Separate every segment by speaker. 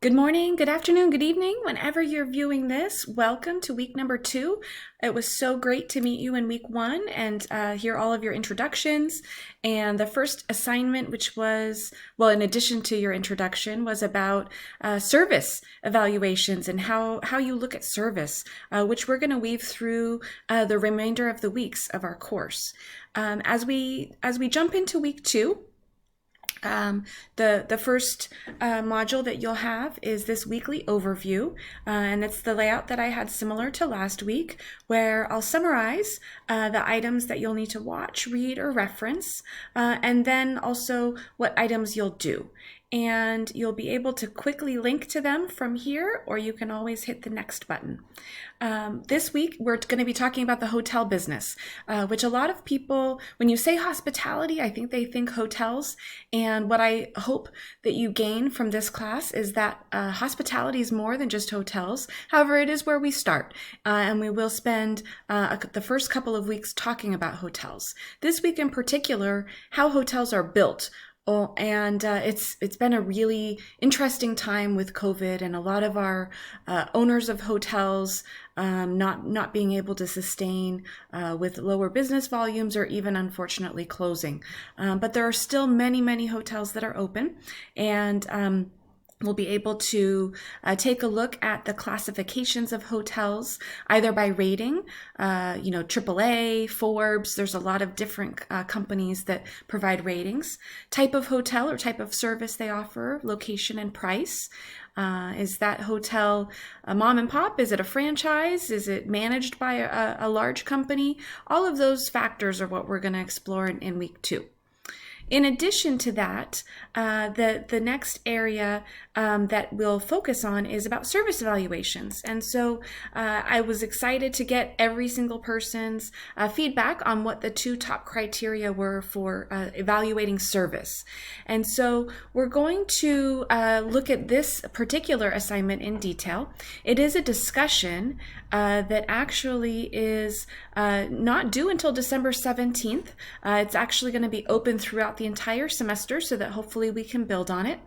Speaker 1: Good morning, good afternoon, good evening, whenever you're viewing this. Welcome to week number 2. It was so great to meet you in week 1 and hear all of your introductions. And the first assignment, which was, well, in addition to your introduction, was about service evaluations and how you look at service, which we're going to weave through the remainder of the weeks of our course. As we jump into week 2, the first module that you'll have is this weekly overview, and it's the layout that I had similar to last week, where I'll summarize the items that you'll need to watch, read, or reference, and then also what items you'll do. And you'll be able to quickly link to them from here, or you can always hit the next button. This week, we're going to be talking about the hotel business, which a lot of people, when you say hospitality, I think they think hotels. And what I hope that you gain from this class is that hospitality is more than just hotels. However, it is where we start, and we will spend the first couple of weeks talking about hotels. This week in particular, how hotels are built. Oh, and it's been a really interesting time with COVID, and a lot of our owners of hotels not being able to sustain with lower business volumes, or even unfortunately closing. But there are still many hotels that are open, and we'll be able to take a look at the classifications of hotels, either by rating, AAA, Forbes. There's a lot of different companies that provide ratings. Type of hotel or type of service they offer, location and price. Is that hotel a mom and pop? Is it a franchise? Is it managed by a large company? All of those factors are what we're going to explore in week 2. In addition to that, the next area that we'll focus on is about service evaluations. And so I was excited to get every single person's feedback on what the 2 top criteria were for evaluating service. And so we're going to look at this particular assignment in detail. It is a discussion that actually is not due until December 17th. It's actually going to be open throughout the entire semester, so that hopefully we can build on it.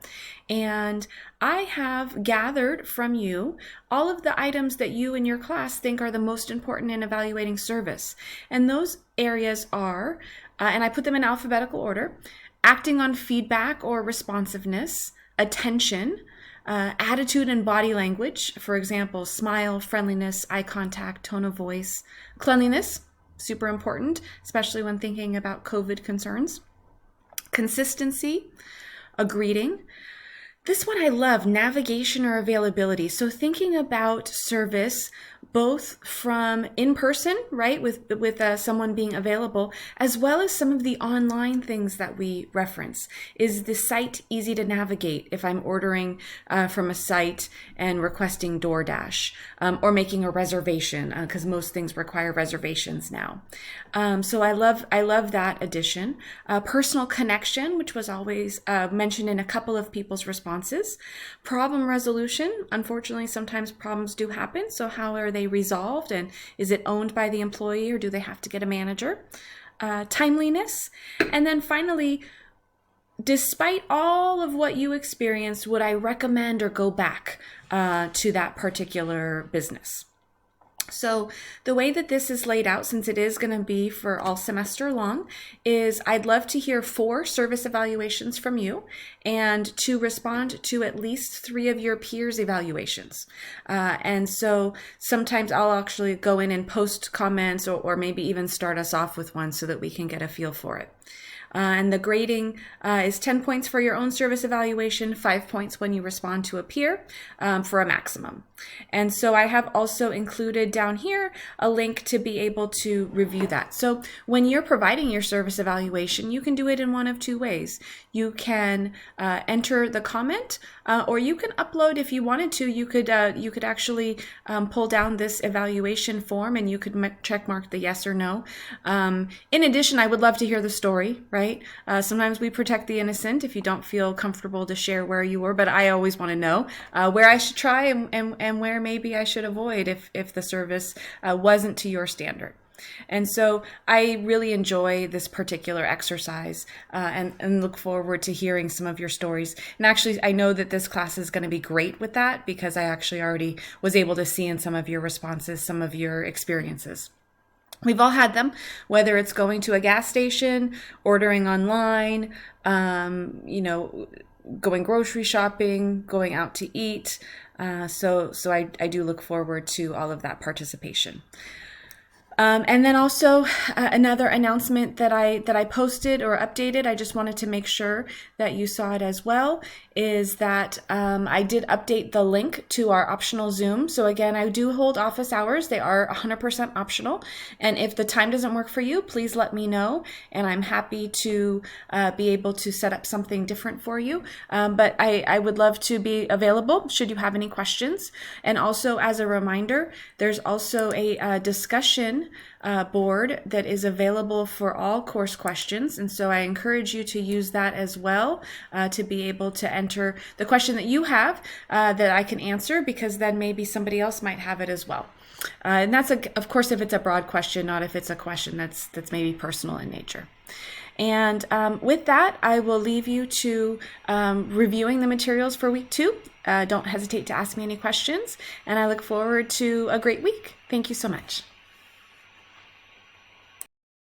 Speaker 1: And I have gathered from you all of the items that you and your class think are the most important in evaluating service. And those areas are, and I put them in alphabetical order: acting on feedback or responsiveness, attention, attitude and body language, for example, smile, friendliness, eye contact, tone of voice, cleanliness, super important, especially when thinking about COVID concerns, consistency, a greeting. This one I love, navigation or availability. So thinking about service both from in person, right, with someone being available, as well as some of the online things that we reference. Is the site easy to navigate if I'm ordering from a site and requesting DoorDash, or making a reservation, because most things require reservations now. So I love that addition. Personal connection, which was always mentioned in a couple of people's responses. Problem resolution. Unfortunately, sometimes problems do happen. So how are they resolved, and is it owned by the employee, or do they have to get a manager? Timeliness. And then finally, despite all of what you experienced, would I recommend or go back to that particular business? So the way that this is laid out, since it is going to be for all semester long, is I'd love to hear 4 service evaluations from you, and to respond to at least 3 of your peers' evaluations. And so sometimes I'll actually go in and post comments, or maybe even start us off with one so that we can get a feel for it. And the grading is 10 points for your own service evaluation, 5 points when you respond to a peer, for a maximum. And so I have also included down here a link to be able to review that. So when you're providing your service evaluation, you can do it in one of 2 ways. You can enter the comment, or you can upload if you wanted to. You could actually pull down this evaluation form, and you could check mark the yes or no. In addition, I would love to hear the story, right? Sometimes we protect the innocent if you don't feel comfortable to share where you were, but I always want to know where I should try and where maybe I should avoid if the service wasn't to your standard. And so I really enjoy this particular exercise and look forward to hearing some of your stories. And actually, I know that this class is going to be great with that because I actually already was able to see in some of your responses, some of your experiences. We've all had them, whether it's going to a gas station, ordering online, going grocery shopping, going out to eat. So I do look forward to all of that participation. And then also another announcement that I posted or updated, I just wanted to make sure that you saw it as well, is that I did update the link to our optional Zoom. So again, I do hold office hours. They are 100% optional. And if the time doesn't work for you, please let me know. And I'm happy to be able to set up something different for you. But I would love to be available should you have any questions. And also as a reminder, there's also a discussion board that is available for all course questions. And so I encourage you to use that as well to be able to enter the question that you have that I can answer, because then maybe somebody else might have it as well. And that's, of course, if it's a broad question, not if it's a question that's maybe personal in nature. And with that, I will leave you to reviewing the materials for week 2. Don't hesitate to ask me any questions, and I look forward to a great week. Thank you so much.